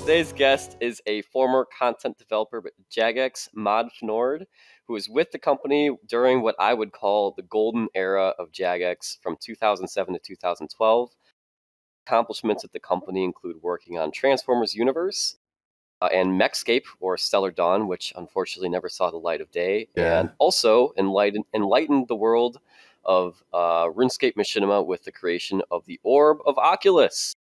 today's guest is a former content developer at Jagex, Fnord, who was with the company during what I would call the golden era of Jagex from 2007 to 2012. Accomplishments at the company include working on Transformers Universe and Mechscape, or Stellar Dawn, which unfortunately never saw the light of day, and also enlightened the world of RuneScape Machinima with the creation of the Orb of Oculus,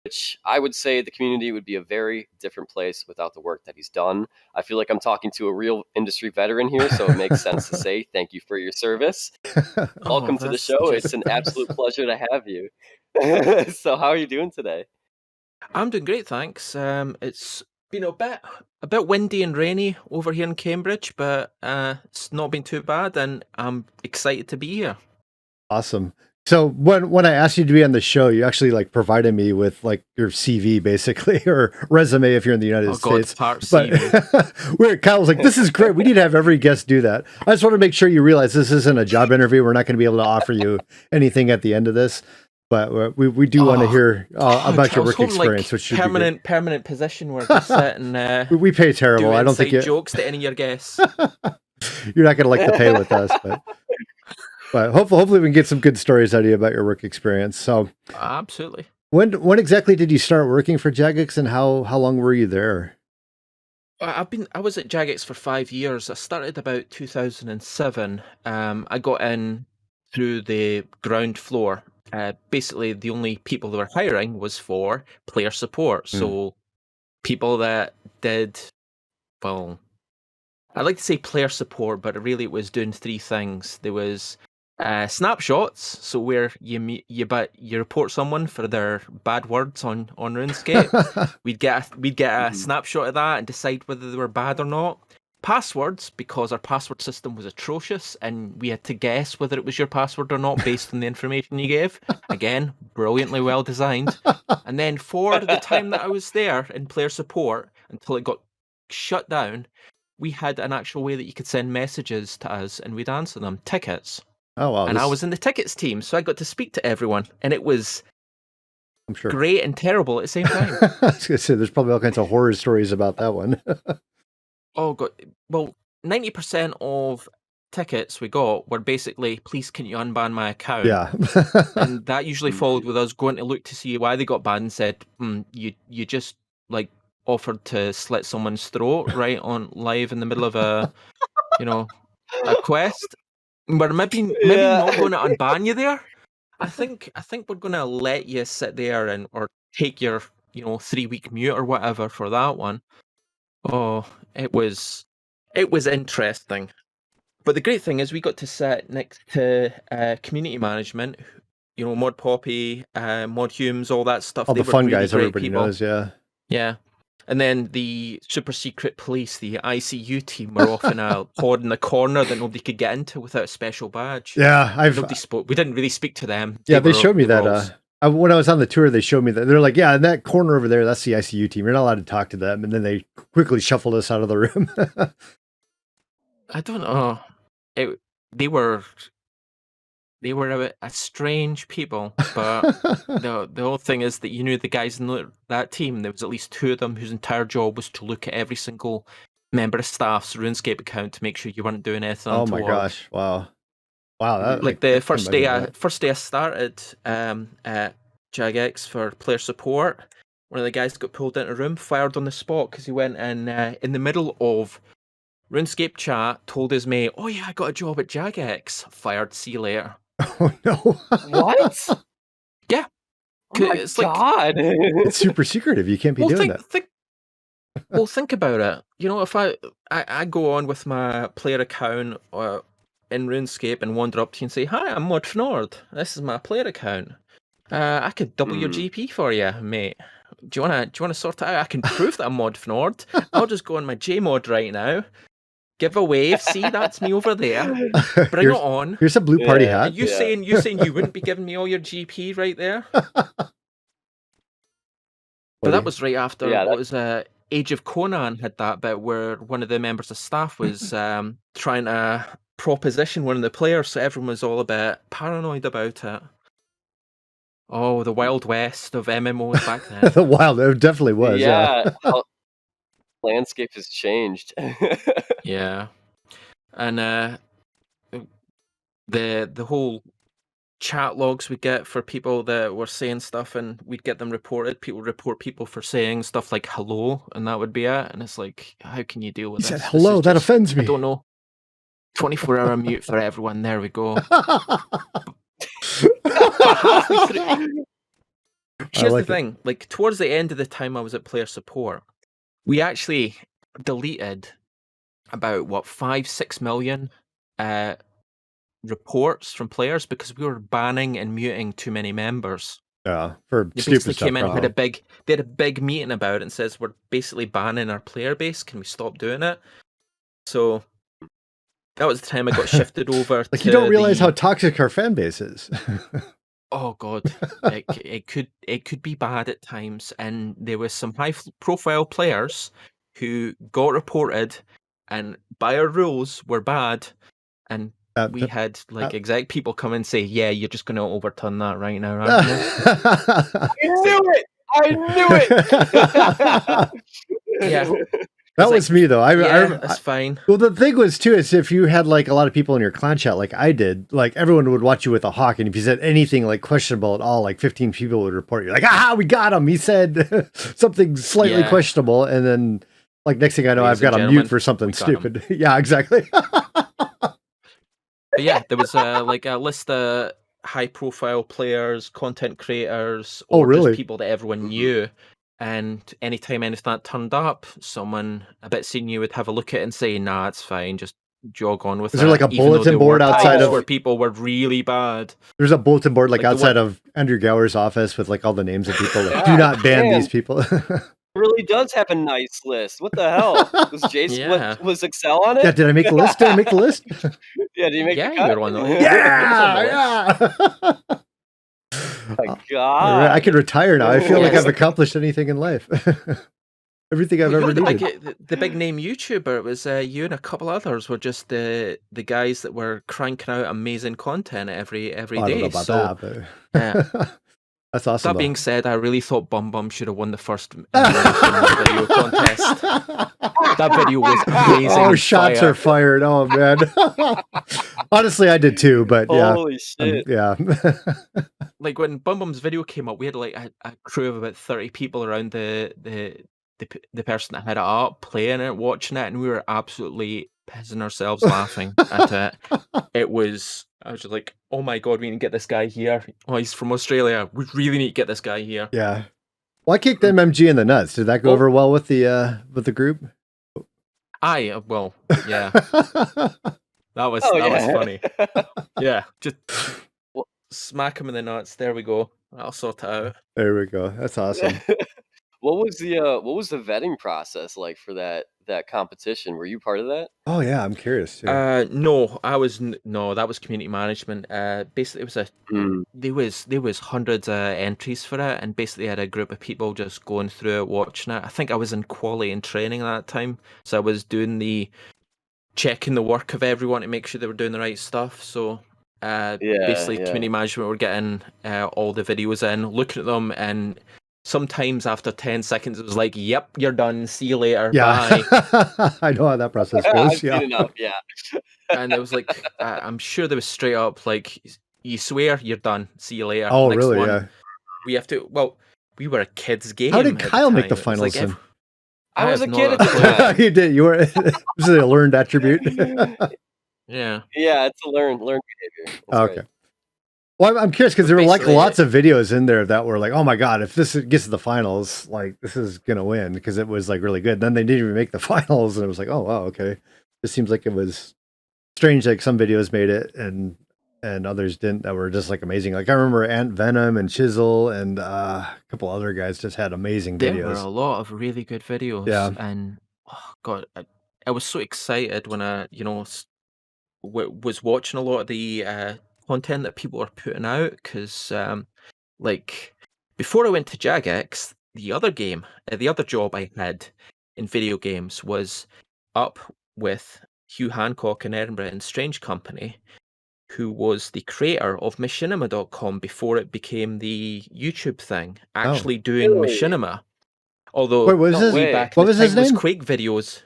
which I would say the community would be a very different place without the work that he's done. I feel like I'm talking to a real industry veteran here, so it makes sense to say thank you for your service. Welcome to the show. It's an absolute pleasure to have you. So how are you doing today? I'm doing great, thanks. It's been a bit windy and rainy over here in Cambridge, but it's not been too bad, and I'm excited to be here. Awesome. So when I asked you to be on the show, you actually like provided me with like your CV basically, or resume if you're in the United States. Part but CV. Kyle was like, "This is great. We need to have every guest do that." I just want to make sure you realize this isn't a job interview. We're not going to be able to offer you anything at the end of this, but we do want to hear about your work experience, which should be permanent position where just sitting. We pay terrible. I don't think jokes to any of your guests. You're not going to like the pay with us, but hopefully we can get some good stories out of you about your work experience. So absolutely. When exactly did you start working for Jagex, and how long were you there? I was at Jagex for 5 years. I started about 2007. I got in through the ground floor. Basically, the only people they were hiring was for player support. So people that did, well, I like to say player support, but really it was doing three things. There was snapshots, so where you report someone for their bad words on RuneScape. we'd get a snapshot of that and decide whether they were bad or not. Passwords, because our password system was atrocious and we had to guess whether it was your password or not based on the information you gave. Again, brilliantly well designed. And then for the time that I was there in player support until it got shut down, we had an actual way that you could send messages to us and we'd answer them. Tickets. Oh, wow. And I was in the tickets team, so I got to speak to everyone, and it was, I'm sure, great and terrible at the same time. I was going to say, there's probably all kinds of horror stories about that one. Oh, God. Well, 90% of tickets we got were basically, please, can you unban my account? Yeah. And that usually followed with us going to look to see why they got banned and said, you just, like, offered to slit someone's throat right on live in the middle of a quest. We're maybe not going to unban you there. I think we're going to let you sit there or take your 3-week mute or whatever for that one. Oh, it was interesting. But the great thing is we got to sit next to community management, Mod Poppy, Mod Humes, all that stuff. All the fun guys everybody knows, yeah. Yeah. And then the super secret police, the ICU team, were off in a pod in the corner that nobody could get into without a special badge. Yeah, nobody spoke. We didn't really speak to them. Yeah, they showed me that. When I was on the tour, they showed me that. They're like, yeah, in that corner over there, that's the ICU team. You're not allowed to talk to them. And then they quickly shuffled us out of the room. I don't know. They were a strange people, but the whole thing is that you knew the guys in that team. There was at least 2 of them whose entire job was to look at every single member of staff's RuneScape account to make sure you weren't doing anything. Oh my gosh! Wow! Like the first day I started at Jagex for player support, one of the guys got pulled into a room, fired on the spot because he went in the middle of RuneScape chat, told his mate, "Oh yeah, I got a job at Jagex." Fired. See you later. Oh no! What? Yeah. Oh my God! It's super secretive. You can't be doing that. Think about it. If I go on with my player account in RuneScape and wander up to you and say, "Hi, I'm Mod Fnord. This is my player account. I could double your GP for you, mate. Do you wanna sort it out? I can prove that I'm Mod Fnord. I'll just go on my Jmod right now. Give a wave. See, that's me over there. Bring it on. Here's a blue party hat. You saying you wouldn't be giving me all your GP right there? But that was right after what was Age of Conan had that bit where one of the members of staff was trying to proposition one of the players, so everyone was all a bit paranoid about it. Oh, the Wild West of MMOs back then. The wild, it definitely was. Yeah, how landscape has changed. Yeah. And the whole chat logs we get for people that were saying stuff, and we'd get them reported. People report people for saying stuff like hello, and that would be it. And it's like, how can you deal with He this? said hello. That offends me. I don't know. 24-hour mute for everyone. There we go. But halfway through, here's the thing. Like, towards the end of the time I was at player support, we actually deleted about 5-6 million reports from players because we were banning and muting too many members. Yeah, for they stupid basically stuff. Came in and they had a big meeting about it and says we're basically banning our player base. Can we stop doing it? So that was the time I got shifted over. Like, you don't realize how toxic our fan base is. Oh God, it could be bad at times, and there was some high-profile players who got reported, and by our rules were bad, and we had like exec people come and say, "Yeah, you're just going to overturn that right now, aren't you?" I knew it. Yeah. That was me though. That's fine. Well, the thing was too is if you had like a lot of people in your clan chat, like I did, like everyone would watch you with a hawk, and if you said anything like questionable at all, like 15 people would report you. Like, aha, we got him. He said something slightly questionable, and then like next thing I know, I've got a mute for something stupid. Yeah, exactly. But yeah, there was like a list of high-profile players, content creators, or just people that everyone knew. And anytime anything that turned up, someone a bit senior would have a look at it and say, "Nah, it's fine. Just jog on with it." Is there like a bulletin board outside of where people were really bad? There's a bulletin board like outside of Andrew Gower's office with like all the names of people. Like, do not ban these people. Really does have a nice list. What the hell? Was Jason? Was Excl on it? Yeah, did I make the list? Yeah, did you make the cut? You were one of yeah. My God. I can retire now. I feel like I've accomplished anything in life. Everything I've ever needed. The big name YouTuber, it was you and a couple others were just the guys that were cranking out amazing content every day. I don't know about that, but that's awesome. That being said, I really thought Bum Bum should have won the first video contest. That video was amazing. Oh, shots are fired. Oh man. Honestly, I did too, but yeah. Holy shit. Yeah. Like when Bum Bum's video came up, we had like a crew of about 30 people around the person that had it up, playing it, watching it, and we were absolutely pissing ourselves laughing at it. I was just like, oh my God, we need to get this guy here. Oh, he's from Australia. We really need to get this guy here. Yeah. Well, I kicked MMG in the nuts. Did that go over well with the group? Well, yeah. That was funny. Yeah, just smack him in the nuts. There we go. I'll sort it out. There we go. That's awesome. What was the vetting process like for that competition? Were you part of that? Oh yeah, I'm curious too. No, that was community management. Basically it was there was hundreds of entries for it, and basically I had a group of people just going through it, watching it. I think I was in quality and training at that time, so I was doing checking the work of everyone to make sure they were doing the right stuff. So basically community management were getting all the videos in, looking at them, and sometimes after 10 seconds it was like, yep, you're done, see you later, bye. I know how that process goes. Enough, and it was like I'm sure there was straight up like, you swear, you're done, see you later. Oh, next really? one. Yeah. We have to, we were a kid's game. How did Kyle make the finals? Like I was a kid at the time. You did. You were. This is a learned attribute. Yeah, it's a learned behavior. That's okay. Right. Well, I'm curious because there were like lots of videos in there that were like, oh my God, if this gets to the finals, like this is gonna win, because it was like really good. Then they didn't even make the finals, and it was like, oh wow, okay. It seems like it was strange. Like some videos made it, and others didn't. That were just like amazing. Like I remember Ant Venom and Chisel and a couple other guys just had amazing videos. There were a lot of really good videos. Yeah. And oh God, I was so excited when I was watching a lot of the content that people were putting out, because like before I went to Jagex, the other job I had in video games was up with Hugh Hancock in Edinburgh and Strange Company, who was the creator of machinima.com before it became the YouTube thing, actually doing Really? machinima. Although Wait, what was No his, way way. back what in the was time his it was name? Quake videos.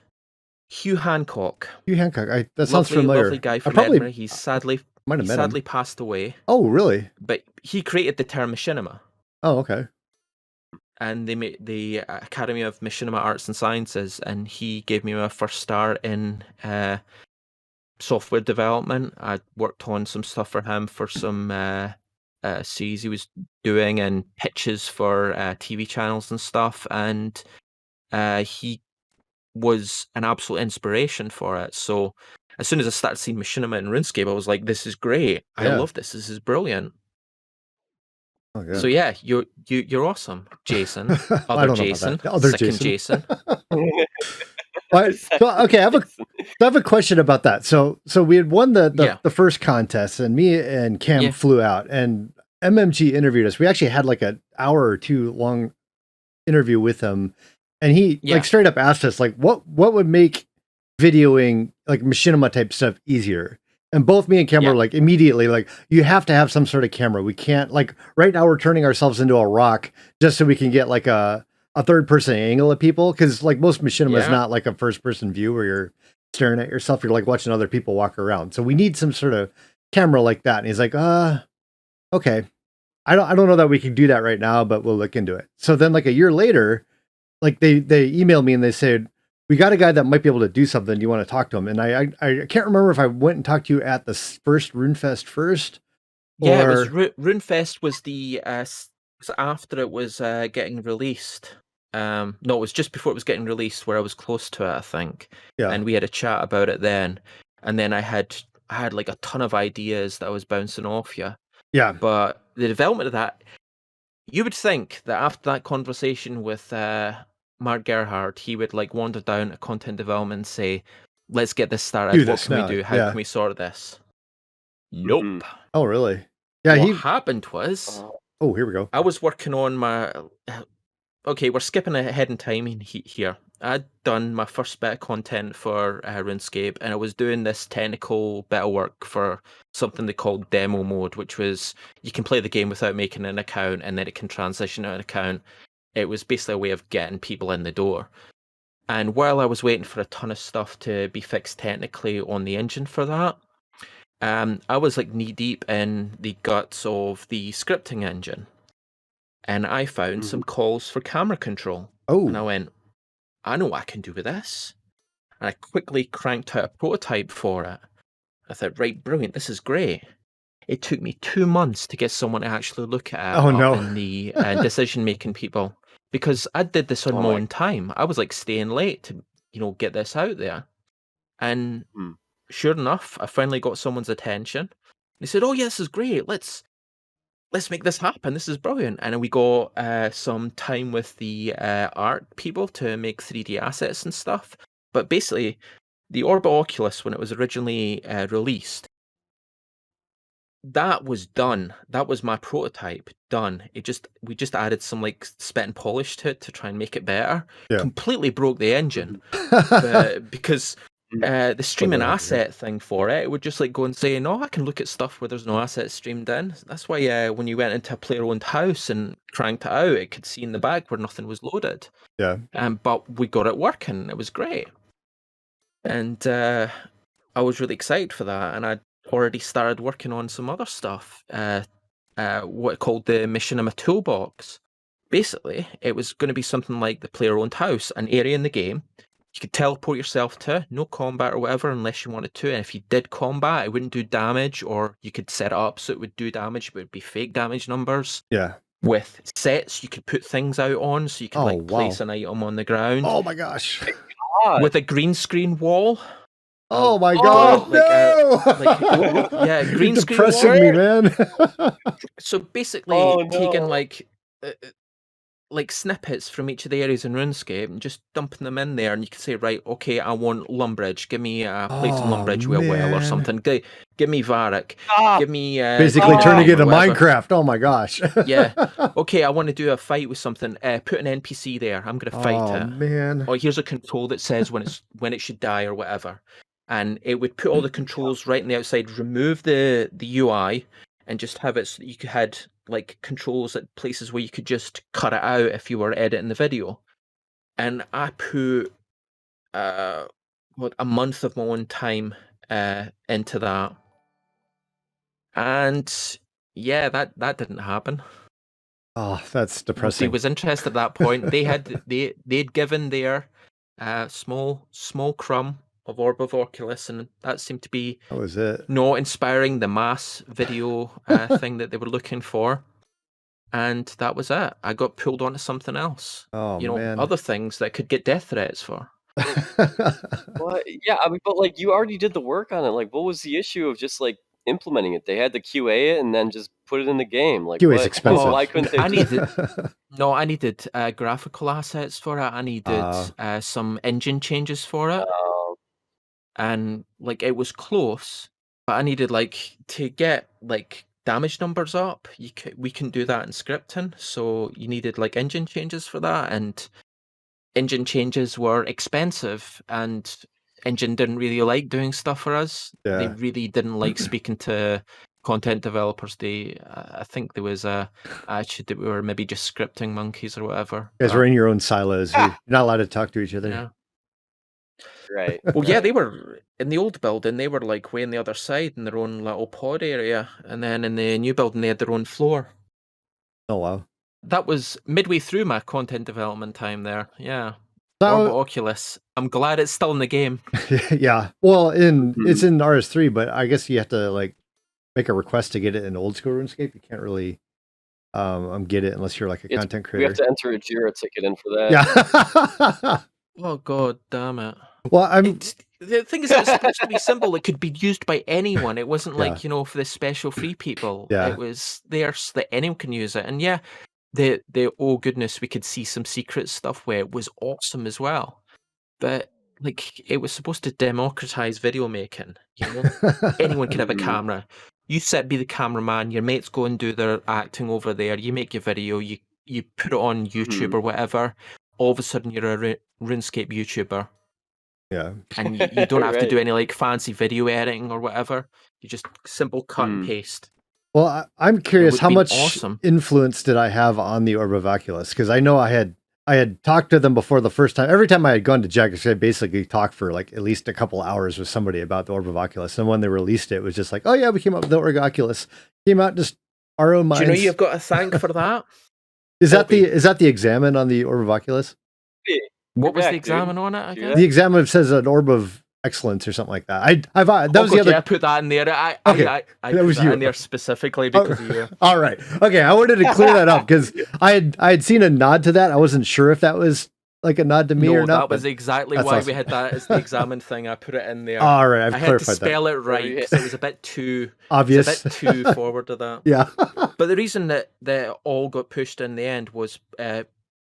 Hugh Hancock. Hugh Hancock. That sounds Lovely, familiar. lovely guy I from probably Edinburgh. He sadly might have met him. passed away. Oh, really? But he created the term machinima. Oh, okay. And they made the Academy of Machinima Arts and Sciences, and he gave me my first start in software development. I worked on some stuff for him for some series he was doing and pitches for TV channels and stuff, and he was an absolute inspiration for it. So as soon as I started seeing machinima in RuneScape, I was like, this is great. I love this. This is brilliant. Oh, yeah. So yeah, you're awesome, Jason. I don't know about that. Other second Jason. Jason. So, okay, I have a question about that. So we had won the first contest, and me and Cam flew out, and MMG interviewed us. We actually had like an hour or two long interview with him, and he like straight up asked us like what would make videoing like machinima type stuff easier. And both me and Cam were like immediately like, you have to have some sort of camera. We can't, like, right now we're turning ourselves into a rock just so we can get like a third person angle at people. Cause like most machinima is not like a first person view where you're staring at yourself. You're like watching other people walk around. So we need some sort of camera like that. And he's like, okay. I don't know that we can do that right now, but we'll look into it. So then like a year later, like they emailed me and they said, we got a guy that might be able to do something. Do you want to talk to him? And I can't remember if I went and talked to you at the first RuneFest first. Yeah, it was RuneFest was the was after it was getting released. No, it was just before it was getting released, where I was close to it, I think. Yeah. And we had a chat about it then. And then I had like a ton of ideas that I was bouncing off you. Yeah. But the development of that, you would think that after that conversation with Mark Gerhardt, he would like wander down to content development and say, let's get this started. What can we do? How can we sort this? Nope. Mm-hmm. Oh, really? Yeah. What happened was... Oh, here we go. I was working on my... Okay, we're skipping ahead in time here. I'd done my first bit of content for RuneScape, and I was doing this technical bit of work for something they called demo mode, which was you can play the game without making an account, and then it can transition to an account. It was basically a way of getting people in the door. And while I was waiting for a ton of stuff to be fixed technically on the engine for that, I was like knee deep in the guts of the scripting engine. And I found some calls for camera control. Oh. And I went, I know what I can do with this. And I quickly cranked out a prototype for it. I thought, right, brilliant, this is great. It took me 2 months to get someone to actually look at it in the decision-making people. Because I did this on my own time. I was like staying late to, get this out there. And sure enough, I finally got someone's attention. They said, oh, yeah, this is great. Let's make this happen. This is brilliant. And we got some time with the art people to make 3D assets and stuff. But basically, the Orbit Oculus, when it was originally released, that was done. That was my prototype done. We just added some like spit and polish to it to try and make it better. Yeah. Completely broke the engine because the streaming asset thing for it would just like go and say, no, I can look at stuff where there's no assets streamed in. That's why when you went into a player-owned house and cranked it out, it could see in the back where nothing was loaded. Yeah. But we got it working. It was great. And I was really excited for that. And I'd already started working on some other stuff, what called the Machinima Toolbox. Basically, it was going to be something like the player-owned house, an area in the game you could teleport yourself to, no combat or whatever, unless you wanted to. And if you did combat, it wouldn't do damage, or you could set it up so it would do damage, but it would be fake damage numbers. Yeah. With sets, you could put things out on, so you could place an item on the ground. Oh my gosh. With a green screen wall. Oh my god! Green You're screen depressing wall. me, man. So basically, taking like snippets from each of the areas in RuneScape and just dumping them in there, and you can say, right, okay, I want Lumbridge. Give me a place in Lumbridge with a well or something. Give me Varric. Give me basically turning it into Minecraft. Oh my gosh. Yeah. Okay, I want to do a fight with something. Put an NPC there. I'm going to fight it. Oh man. Or here's a control that says when it should die or whatever. and it would put all the controls right on the outside, remove the UI, and just have it so that you had like controls at places where you could just cut it out if you were editing the video. And I put a month of my own time into that, and yeah, that didn't happen. Oh, that's depressing. Nobody was interested at that point. They'd given their small crumb of Orb of Oculus, and that seemed to be that was it. not inspiring the mass video thing that they were looking for. And that was it. I got pulled onto something else. Oh, man. Other things that could get death threats for. Well, yeah, I mean, but like you already did the work on it. Like, what was the issue of just like implementing it? They had to QA it and then just put it in the game. Like, QA is what? expensive. Why couldn't they? I needed graphical assets for it. I needed some engine changes for it, and like it was close, but I needed like to get like damage numbers up. We can do that in scripting, so you needed like engine changes for that, and engine changes were expensive, and engine didn't really like doing stuff for us. Yeah. They really didn't like speaking to content developers. I think there was a attitude that we were maybe just scripting monkeys or whatever. You guys were in your own silos. You're not allowed to talk to each other. Yeah. Right. Well, yeah, they were in the old building. They were like way on the other side in their own little pod area, and then in the new building they had their own floor. Oh wow. That was midway through my content development time there. Yeah. So, Oculus. I'm glad it's still in the game. Yeah. Well, it's in RS3, but I guess you have to like make a request to get it in old school RuneScape. You can't really get it unless you're like a content creator. We have to enter a Jira ticket in for that. Yeah. Oh god damn it. Well, the thing is, it was supposed to be simple. It could be used by anyone. It wasn't like, for the special free people. Yeah. It was there so that anyone can use it. And yeah, the oh goodness, we could see some secret stuff where it was awesome as well. But like, it was supposed to democratize video making. Anyone could have a camera. You be the cameraman. Your mates go and do their acting over there. You make your video. You put it on YouTube or whatever. All of a sudden, you're a RuneScape YouTuber. Yeah. And you don't have to do any like fancy video editing or whatever. You just simple cut and paste. Well, I'm curious, how much influence did I have on the Orb of Oculus? Because I know I had talked to them before the first time. Every time I had gone to Jagex, I basically talked for like at least a couple hours with somebody about the Orb of Oculus. And when they released it, it was just like, oh yeah, we came up with the Orb of Oculus. Came out just our own minds. Do you know you've got to thank for that? Is that the examine on the Orb of Oculus? What was the examine on it again? The examine says an Orb of Excellence or something like that. I put that in there. I put that in there specifically because of you. All right. Okay. I wanted to clear that up because I had seen a nod to that. I wasn't sure if that was like a nod to me or not. That was exactly why we had that as the examine thing. I put it in there. All right. I had to spell it right because it was a bit too obvious, a bit too forward to that. Yeah. But the reason that all got pushed in the end was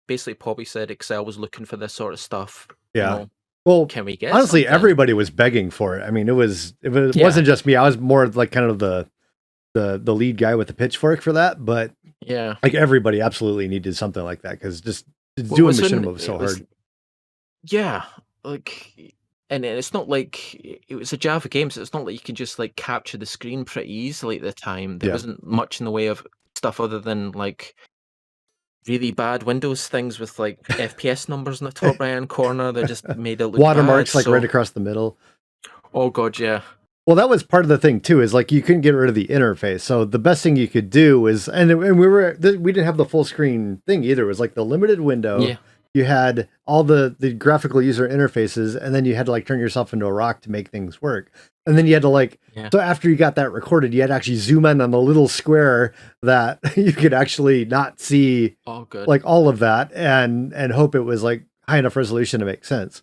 basically Poppy said Excl was looking for this sort of stuff. Yeah. Well, can we get honestly, something? everybody was begging for it. I mean, it wasn't just me. I was more like kind of the lead guy with the pitchfork for that, but yeah, like everybody absolutely needed something like that because just doing machinima was so hard. Yeah, like, and it's not like it was a Java game, so it's not like you can just like capture the screen pretty easily at the time. There wasn't much in the way of stuff other than like really bad Windows things with like FPS numbers in the top right hand corner that just made it look watermarks bad, right across the middle. Oh god, yeah. Well, that was part of the thing too, is like you couldn't get rid of the interface. So the best thing you could do is, and we didn't have the full screen thing either. It was like the limited window. Yeah. You had all the graphical user interfaces, and then you had to like turn yourself into a rock to make things work. And then you had to like, so after you got that recorded, you had to actually zoom in on the little square that you could actually not see like all of that and hope it was like high enough resolution to make sense.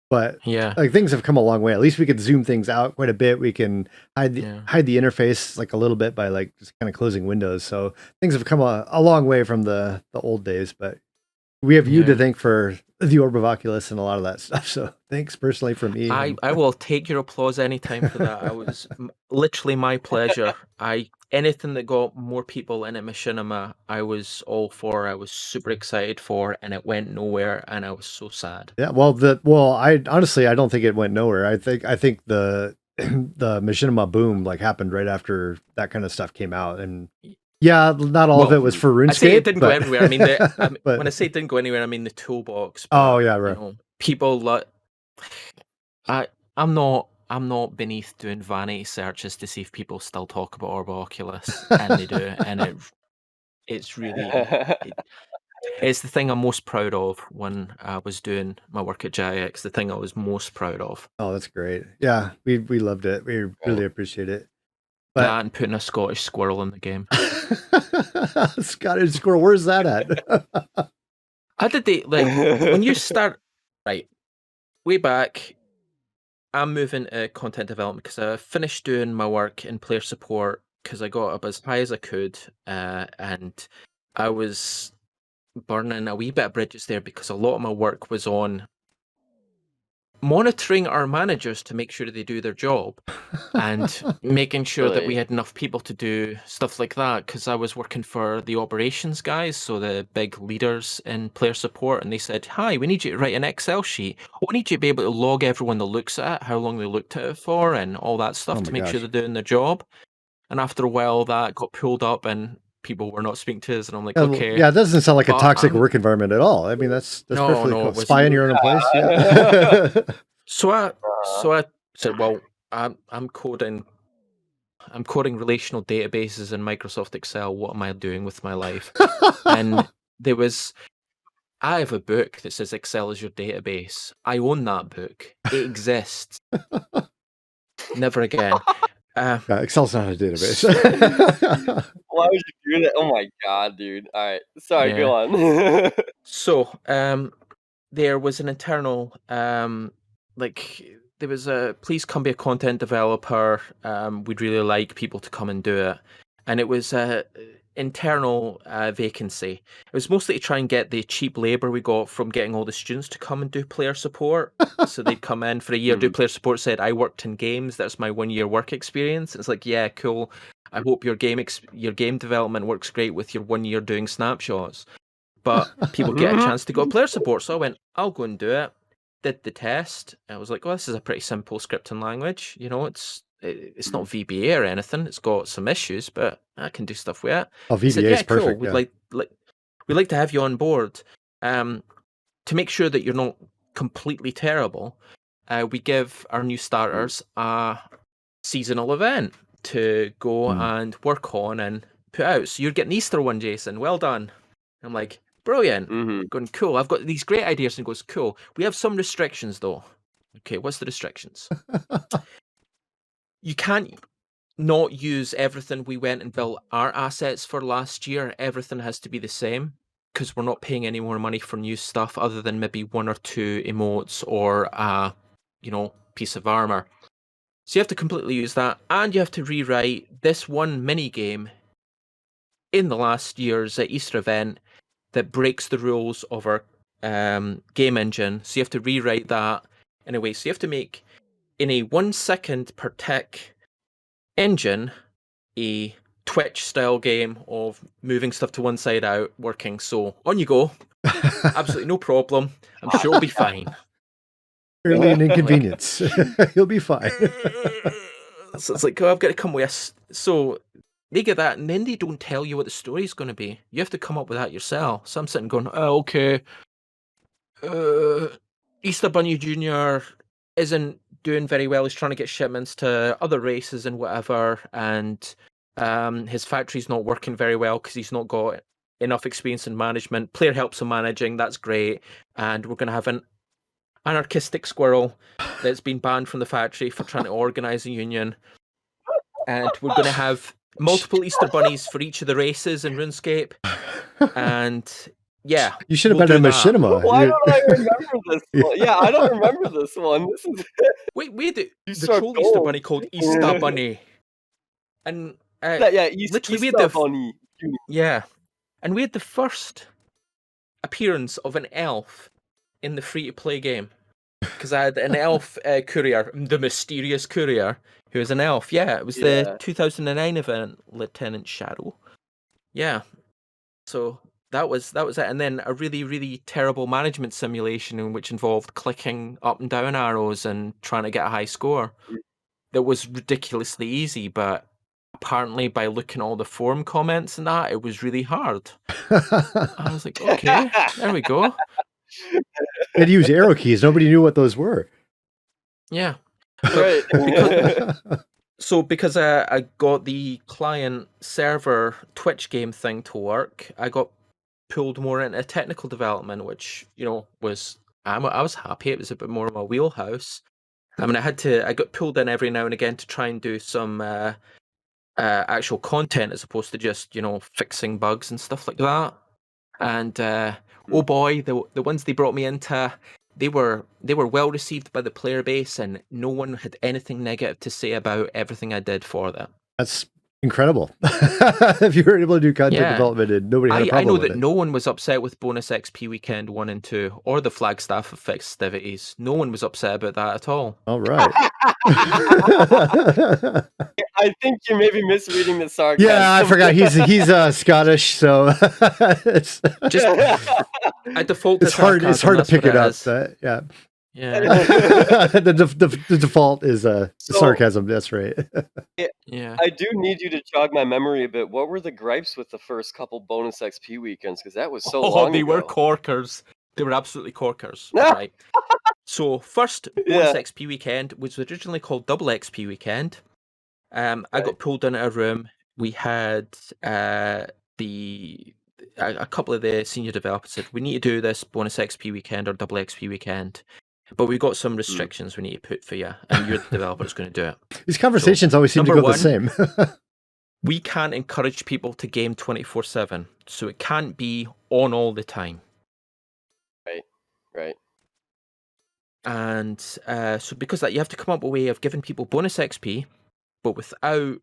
But like things have come a long way. At least we could zoom things out quite a bit. We can hide the interface like a little bit by like just kind of closing windows. So things have come a long way from the old days, but we have you to thank for the Orb of Oculus and a lot of that stuff. So thanks personally from me. I will take your applause anytime for that. I was literally my pleasure. Anything that got more people in at Machinima, I was all for. I was super excited for, and it went nowhere, and I was so sad. Yeah, I honestly I don't think it went nowhere. I think the the Machinima boom like happened right after that kind of stuff came out, and yeah, not all of it was for RuneScape. I say it didn't go everywhere. I mean, but, when I say it didn't go anywhere, I mean the toolbox. Oh yeah, right. You know, people like I'm not beneath doing vanity searches to see if people still talk about Orb Oculus, and they do, and it's really it's the thing I'm most proud of when I was doing my work at Jagex. The thing I was most proud of. Oh, that's great. Yeah, we loved it. We really appreciate it. But that and putting a Scottish squirrel in the game. Scottish squirrel, where's that at? How did they when you start way back? I'm moving to content development because I finished doing my work in player support because I got up as high as I could, and I was burning a wee bit of bridges there because a lot of my work was on monitoring our managers to make sure they do their job and making sure that we had enough people to do stuff like that, because I was working for the operations guys, so the big leaders in player support, and they said, hi, we need you to write an Excel sheet. We need you to be able to log everyone that looks at it, how long they looked at it for, and all that stuff to make sure they're doing their job. And after a while that got pulled up and people were not speaking to us, and I'm like, okay. Yeah, it doesn't sound like a toxic work environment at all. I mean, that's perfectly cool. Spy in your own place. Yeah. So I said, well, I'm coding relational databases in Microsoft Excel. What am I doing with my life? And I have a book that says Excel is your database. I own that book. It exists. Never again. Excel's not a database. Why would you do that? Oh my god, dude. All right. Sorry, go on. So, there was an internal, there was a, please come be a content developer. We'd really like people to come and do it. And it was a internal vacancy. It was mostly to try and get the cheap labor we got from getting all the students to come and do player support. So they'd come in for a year, do player support, said, I worked in games. That's my 1 year work experience. It's like, yeah, cool. I hope your game development works great with your 1 year doing snapshots. But people get a chance to go player support. So I went, I'll go and do it. Did the test. I was like, well, this is a pretty simple scripting language. You know, it's not VBA or anything. It's got some issues, but I can do stuff with it. Oh, VBA is perfect. Cool. We'd like to have you on board. To make sure that you're not completely terrible, we give our new starters a seasonal event to go and work on and put out. So you're getting Easter one, Jason. Well done. I'm like, brilliant. Going, cool. I've got these great ideas. And goes, cool. We have some restrictions though. Okay, what's the restrictions? You can't not use everything we went and built our assets for last year. Everything has to be the same because we're not paying any more money for new stuff other than maybe 1 or 2 emotes or a, piece of armor. So you have to completely use that, and you have to rewrite this one mini game in the last year's Easter event that breaks the rules of our game engine. So you have to rewrite that in a way. So you have to make, in a 1 second per tick engine, a Twitch style game of moving stuff to one side out working. So on you go. Absolutely no problem. I'm sure it'll be fine. Barely an inconvenience. You'll be fine. So it's like, I've got to come with. So they get that, and then they don't tell you what the story's going to be. You have to come up with that yourself. So I'm sitting going, oh, okay. Easter Bunny Jr. isn't doing very well. He's trying to get shipments to other races and whatever, and his factory's not working very well because he's not got enough experience in management. Player helps him managing, that's great. And we're going to have an anarchistic squirrel that's been banned from the factory for trying to organize a union. And we're going to have multiple Easter bunnies for each of the races in RuneScape. And yeah, you should have been in Machinima. Why don't I remember this one? Yeah, I don't remember this one. This is wait, the troll Easter bunny called Easter Bunny, and literally we had the bunny. Yeah, and we had the first appearance of an elf in the free-to-play game. Because I had an elf courier, the mysterious courier, who was an elf. Yeah, it was the 2009 event, Lieutenant Shadow. Yeah. So that was it. And then a really, really terrible management simulation in which involved clicking up and down arrows and trying to get a high score. That was ridiculously easy, but apparently by looking at all the forum comments and that, it was really hard. I was like, okay, there we go. They had to use arrow keys. Nobody knew what those were. Yeah. Right. Because I got the client server Twitch game thing to work, I got pulled more into technical development, which, was I was happy. It was a bit more of my wheelhouse. I mean, I got pulled in every now and again to try and do some actual content as opposed to just, fixing bugs and stuff like that. And oh boy, the ones they brought me into, they were well received by the player base, and no one had anything negative to say about everything I did for them. That's incredible. If you were able to do content development and nobody had a problem I know with that it. no one was upset with Bonus XP Weekend 1 and 2 or the Flagstaff festivities. No one was upset about that at all. All right. I think you may be misreading the sarcasm. Yeah, I forgot. He's Scottish, so it's just I default. It's hard to pick it up. Yeah. the default is sarcasm. That's right. Yeah. I do need you to jog my memory a bit. What were the gripes with the first couple bonus XP weekends? Because that was so long they ago. were corkers. They were absolutely corkers. Right. So first bonus XP weekend was originally called double XP weekend. I got pulled into a room. We had a couple of the senior developers said, we need to do this bonus XP weekend or double XP weekend, but we've got some restrictions we need to put for you, and you're the developer that's going to do it. These conversations always seem to go the same. We can't encourage people to game 24/7, so it can't be on all the time. Right. And so because that, you have to come up with a way of giving people bonus XP, but without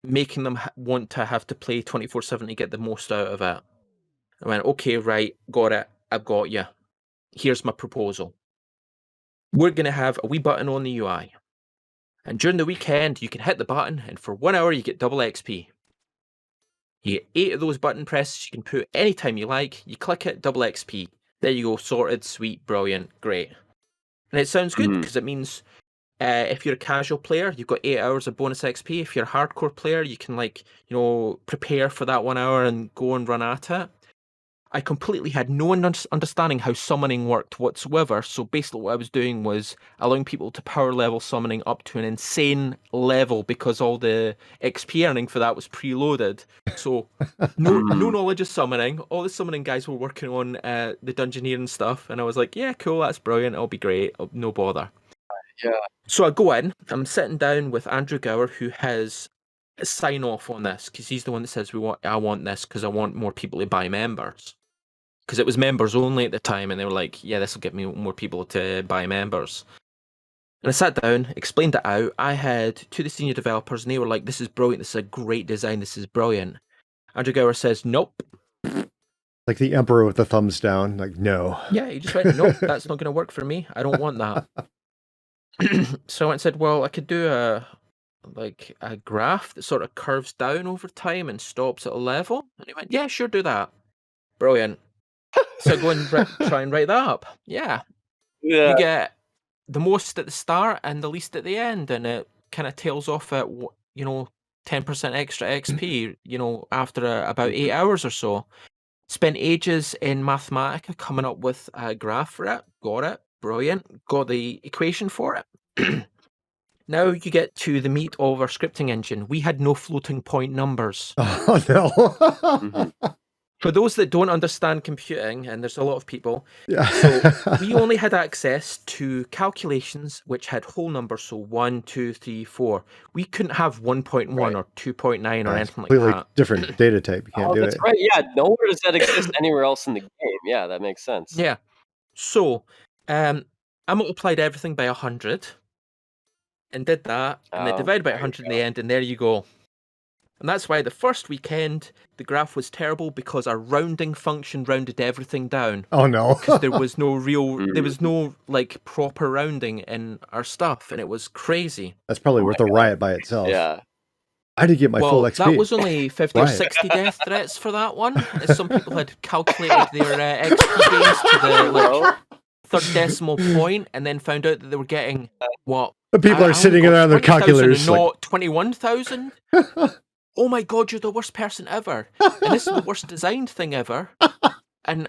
making them want to have to play 24/7 to get the most out of it. I went, okay, right, got it. I've got you. Here's my proposal. We're going to have a wee button on the UI. And during the weekend, you can hit the button, and for 1 hour, you get double XP. You get 8 of those button presses you can put anytime you like. You click it, double XP. There you go, sorted, sweet, brilliant, great. And it sounds good because it means if you're a casual player, you've got 8 hours of bonus XP. If you're a hardcore player, you can prepare for that 1 hour and go and run at it. I completely had no understanding how summoning worked whatsoever. So basically what I was doing was allowing people to power level summoning up to an insane level because all the XP earning for that was preloaded. So no knowledge of summoning. All the summoning guys were working on the dungeoneering stuff. And I was like, yeah, cool, that's brilliant. It'll be great. No bother. Yeah. So I go in. I'm sitting down with Andrew Gower, who has a sign off on this because he's the one that says I want this because I want more people to buy members. Because it was members only at the time, and they were like, yeah, this will get me more people to buy members. And I sat down, explained it out. I had to the senior developers, and they were like, this is brilliant. This is a great design. This is brilliant. Andrew Gower says, nope. Like the emperor with the thumbs down. Like, no. Yeah, he just went, nope, that's not going to work for me. I don't want that. So I went and said, well, I could do a graph that sort of curves down over time and stops at a level. And he went, yeah, sure, do that. Brilliant. So go and try and write that up. Yeah. You get the most at the start and the least at the end, and it kind of tails off at 10% extra XP. After about 8 hours or so. Spent ages in Mathematica coming up with a graph for it. Got it. Brilliant. Got the equation for it. Now you get to the meat of our scripting engine. We had no floating point numbers. Oh no. For those that don't understand computing, and there's a lot of people, so we only had access to calculations which had whole numbers, so 1, 2, 3, 4. We couldn't have 1.1 or 2.9 or anything like that. Different data type. You can't do that's it. Right. Yeah. Nowhere does that exist anywhere else in the game. Yeah, that makes sense. Yeah. So, I multiplied everything by 100 and did that, and then divided by 100 in the end, and there you go. And that's why the first weekend, the graph was terrible because our rounding function rounded everything down. Oh no. Because there was no like proper rounding in our stuff, and it was crazy. That's probably worth a riot by itself. Yeah. I did get my full XP. That was only 50 or 60 death threats for that one. Some people had calculated their XP gains to the third decimal point, and then found out that they were getting what? The people are sitting around their calculators. Not 21,000. Oh my god, you're the worst person ever. And this is the worst designed thing ever. And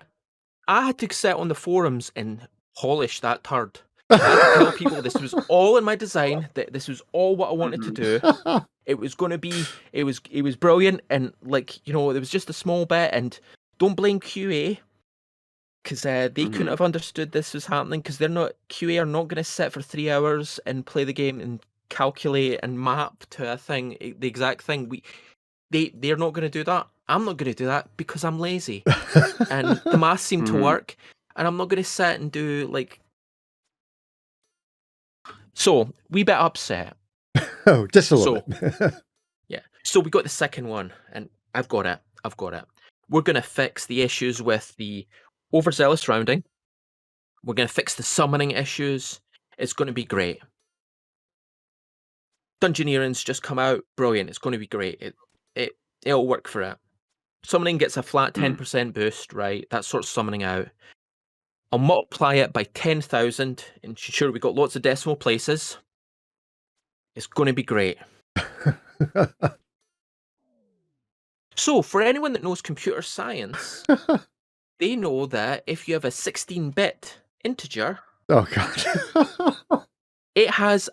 I had to sit on the forums and polish that turd. I had to tell people this was all in my design, that this was all what I wanted to do. It was going to be, it was brilliant, and like, you know, there was just a small bit, and don't blame QA, because they couldn't have understood this was happening, because QA are not going to sit for 3 hours and play the game and calculate and map to a thing, the exact thing. They're not going to do that. I'm not going to do that because I'm lazy. And the math seemed to work, and I'm not going to sit and do like... So, we bit upset. Oh, just a little bit. Yeah. So we got the second one, and I've got it. We're going to fix the issues with the overzealous rounding. We're going to fix the summoning issues. It's going to be great. Dungeoneering's just come out. Brilliant. It's going to be great. It'll work for it. Summoning gets a flat 10% boost, right? That sorts summoning out. I'll multiply it by 10,000, and sure, we got lots of decimal places. It's going to be great. So, for anyone that knows computer science, they know that if you have a 16-bit integer, oh god, it has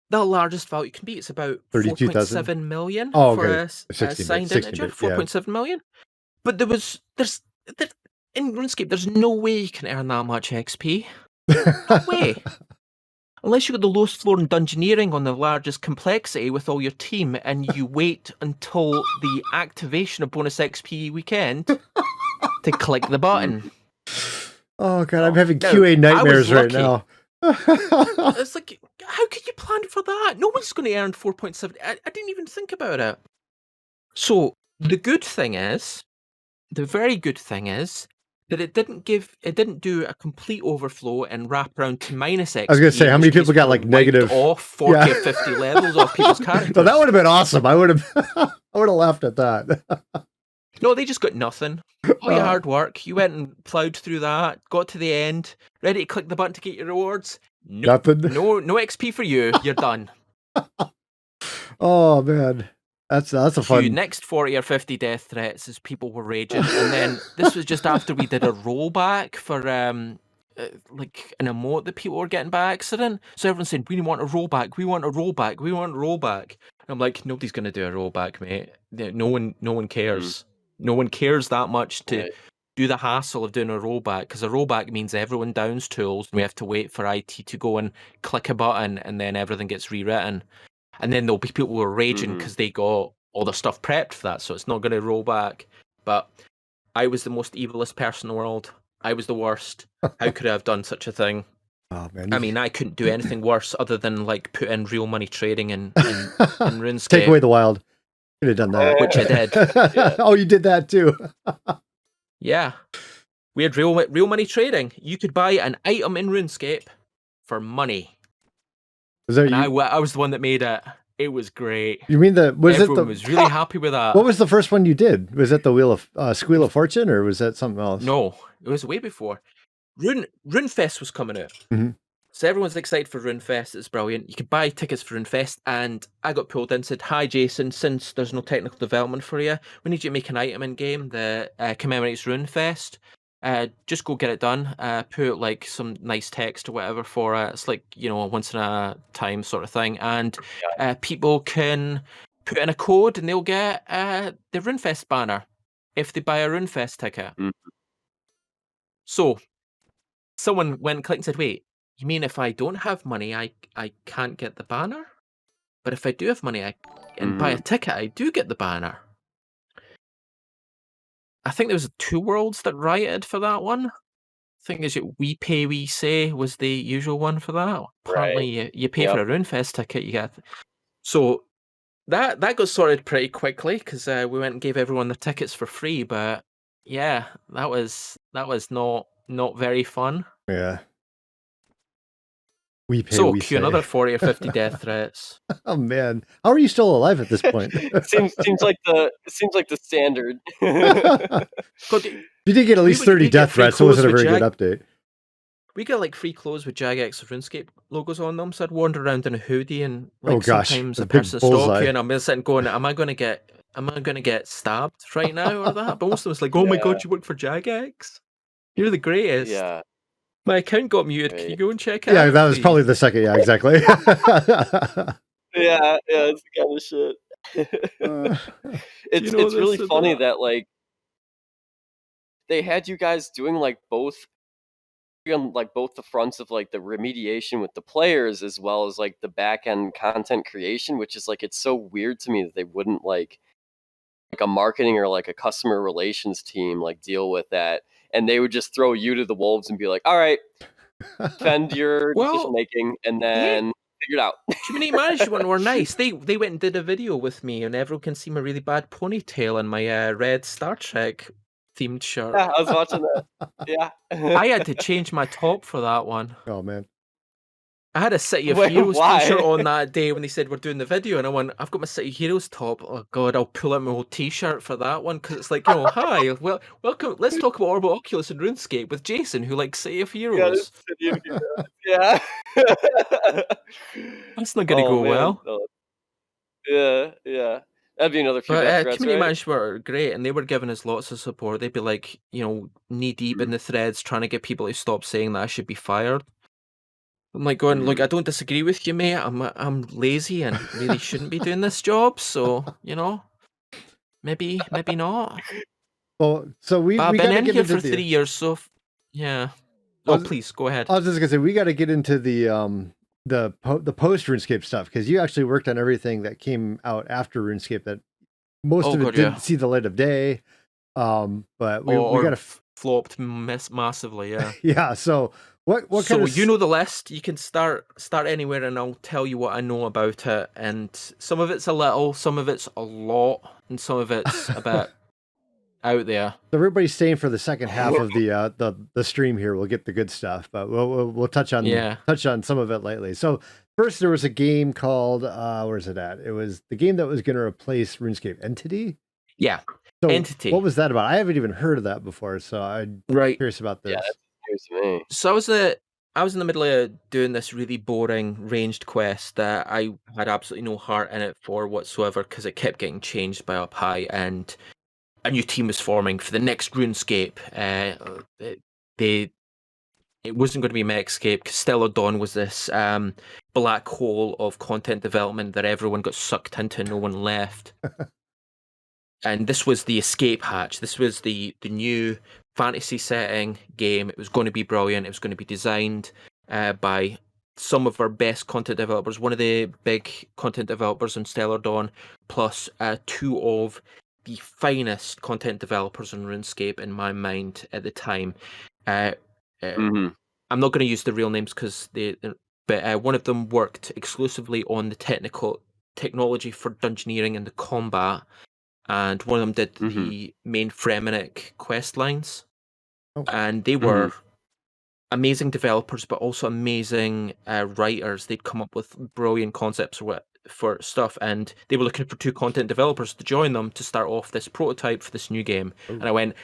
the largest value it can be. It's about 4.7 million for a signed integer. 4.7 million. But there's in RuneScape, there's no way you can earn that much XP. No way. Unless you got the lowest floor in Dungeoneering on the largest complexity with all your team, and you wait until the activation of bonus XP weekend to click the button. Oh god, I'm having QA nightmares right now. It's like, how could you plan for that? No one's going to earn 4.7. I didn't even think about it. So the very good thing is that it didn't do a complete overflow and wrap around to minus XP. I was going to say, how many people got like negative off 40 or 50 levels off people's characters? No, that would have been awesome. I would have laughed at that. No, they just got nothing. All your hard work, you went and plowed through that, got to the end, ready to click the button to get your rewards. Nothing. No XP for you. You're done. Oh man, that's a fun. Next 40 or 50 death threats as people were raging, and then this was just after we did a rollback for like an emote that people were getting by accident. So everyone said, "We want a rollback. We want a rollback. We want a rollback." And I'm like, nobody's going to do a rollback, mate. No one cares. No one cares that much to do the hassle of doing a rollback, because a rollback means everyone downs tools and we have to wait for IT to go and click a button, and then everything gets rewritten. And then there'll be people who are raging because they got all their stuff prepped for that, so it's not going to roll back. But I was the most evilest person in the world. I was the worst. How could I have done such a thing? Oh, man. I mean, I couldn't do anything worse other than like put in real money trading in RuneScape. Take away the wild. Could have done that. Which I did. Yeah. Oh, you did that too. Yeah. We had real money trading. You could buy an item in RuneScape for money. I was the one that made it. It was great. You mean everyone was really happy with that. What was the first one you did? Was that the Squeal of Fortune, or was that something else? No, it was way before. RuneFest was coming out. Mm-hmm. So everyone's excited for RuneFest. It's brilliant. You could buy tickets for RuneFest, and I got pulled in and said, "Hi, Jason, since there's no technical development for you, we need you to make an item in game that commemorates RuneFest. Just go get it done. Put like some nice text or whatever for it. It's like, you know, a once in a time sort of thing. And people can put in a code and they'll get the RuneFest banner if they buy a RuneFest ticket." So someone went and clicked and said, "Wait, you mean if I don't have money, I can't get the banner? But if I do have money and buy a ticket, I do get the banner." I think there was 2 worlds that rioted for that one. I think We Pay, We Say was the usual one for that. Apparently, you pay for a RuneFest ticket, you get. So that got sorted pretty quickly because we went and gave everyone the tickets for free. But yeah, that was not very fun. Yeah. We pay, So we cue say. another 40 or 50 death threats. Oh man, how are you still alive at this point? seems like the standard. God, You did get at least 30 we get death free threats. So it wasn't a clothes very with good update. We get like free clothes with Jagex RuneScape logos on them, so I'd wander around in a hoodie and Oh like gosh, sometimes a a big person stalk bullseye. you and I'm just sitting going, am I gonna get stabbed right now or that? But most of them was like, oh my Yeah. god, you work for Jagex? You're the greatest. Yeah. My account got muted. Right. Can you go and check it Yeah, out? that was please? probably the second. Yeah, exactly. Yeah, it's the kind of shit. It's really funny that like they had you guys doing like both on like both the fronts of like the remediation with the players as well as like the back end content creation, which is like it's so weird to me that they wouldn't like a marketing or like a customer relations team like deal with that, and they would just throw you to the wolves and be like, all right, defend your decision making and then figure it out. Community management were nice. They went and did a video with me, and everyone can see my really bad ponytail and my red Star Trek themed shirt. Yeah, I was watching that. Yeah. I had to change my top for that one. Oh man. I had a City of Wait, Heroes why? t-shirt on that day when they said we're doing the video, and I went, I've got my City of Heroes top. Oh god, I'll pull out my old t-shirt for that one because it's like, hi, welcome. Let's talk about Orbital Oculus and RuneScape with Jason, who likes City of Heroes. City of Heroes. Yeah. That's not gonna go well. No. Yeah. That'd be another few death threats, community right? management were great, and they were giving us lots of support. They'd be like, knee deep in the threads, trying to get people to stop saying that I should be fired. I'm like going, look, I don't disagree with you, mate. I'm lazy and really shouldn't be doing this job. So maybe not. Well, so we I've got been to in get here into for 3 years, so yeah. Please go ahead. I was just gonna say we got to get into the post RuneScape stuff because you actually worked on everything that came out after RuneScape that most of it didn't see the light of day. But we got to flopped massively. Yeah. Yeah. So what so kind of the list? You can start anywhere, and I'll tell you what I know about it. And some of it's a little, some of it's a lot, and some of it's a bit out there. So everybody's staying for the second half of the stream here. We'll get the good stuff, but we'll touch on some of it lately. So first, there was a game called where's it at? It was the game that was going to replace RuneScape, Entity. Yeah, so Entity. What was that about? I haven't even heard of that before, so I'm curious about this. Yeah, that's news to me. So I was in the middle of doing this really boring ranged quest that I had absolutely no heart in it for whatsoever because it kept getting changed by up high, and a new team was forming for the next RuneScape. It wasn't going to be Mexscape because Stellar Dawn was this black hole of content development that everyone got sucked into, no one left. And this was the escape hatch. This was the new fantasy setting game. It was going to be brilliant. It was going to be designed by some of our best content developers. One of the big content developers on Stellar Dawn, plus two of the finest content developers on RuneScape in my mind at the time. I'm not going to use the real names because but one of them worked exclusively on the technology for dungeoneering and the combat, and one of them did the main Fremenic quest lines, and they were amazing developers, but also amazing writers. They'd come up with brilliant concepts for stuff, and they were looking for two content developers to join them to start off this prototype for this new game. And I went,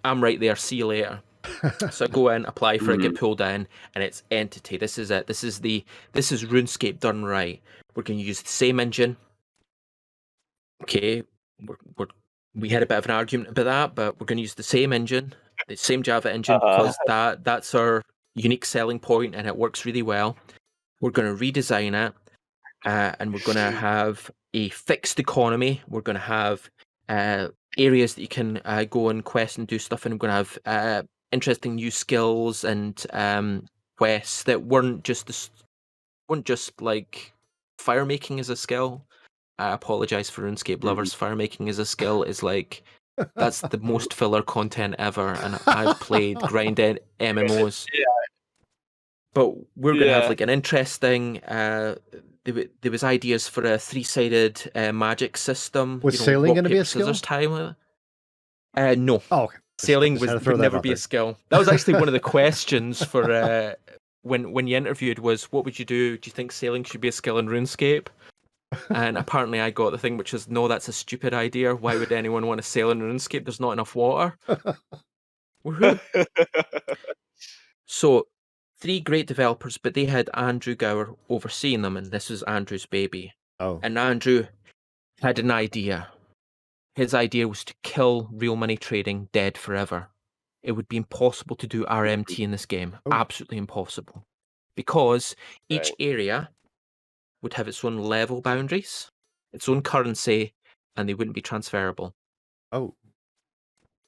I'm right there, see you later. So I go in, apply for it, get pulled in, and it's Entity. This is it. This is RuneScape done right. We're going to use the same engine. Okay, we had a bit of an argument about that, but we're going to use the same engine, the same Java engine, because that's our unique selling point, and it works really well. We're going to redesign it. And we're going to have a fixed economy. We're going to have areas that you can go and quest and do stuff in. We're going to have interesting new skills and quests that weren't just like fire making as a skill. I apologize for RuneScape lovers. Fire making as a skill is like that's the most filler content ever, and I've played grinded MMOs. Yeah. But we're going to have like an interesting there was ideas for a 3-sided magic system. Was sailing rock, going to be paper, a skill? scissors time. No. Oh, okay. Sailing Just had to would throw that never out be a there. skill. That was actually one of the questions for when you interviewed was, what would you do? Do you think sailing should be a skill in RuneScape? And apparently I got the thing which is, no, that's a stupid idea. Why would anyone want to sail in RuneScape? There's not enough water. Woohoo. So 3 great developers, but they had Andrew Gower overseeing them, and this was Andrew's baby. Oh. And Andrew had an idea. His idea was to kill real money trading dead forever. It would be impossible to do RMT in this game. Oh. Absolutely impossible. Because each Right. area would have its own level boundaries, its own currency, and they wouldn't be transferable. Oh.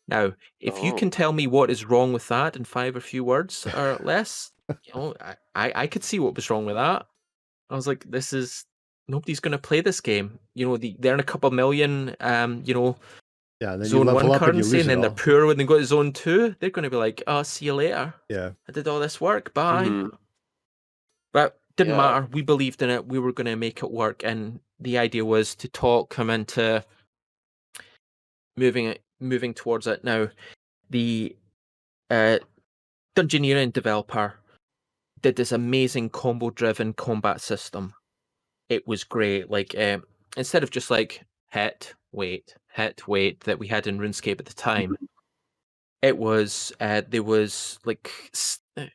Now, if you can tell me what is wrong with that in 5 or few words or less, I could see what was wrong with that. I was like, nobody's going to play this game. They're in a couple million, Yeah, then Zone you 1 level up currency, and then they're all. poor when they go to Zone 2. They're going to be like, oh, see you later. Yeah. I did all this work. Bye. Mhm. But didn't matter. We believed in it. We were going to make it work. And the idea was to talk him into moving towards it. Now, the Dungeoneering developer did this amazing combo-driven combat system. It was great. Like, instead of just like hit, wait that we had in RuneScape at the time, it was there was like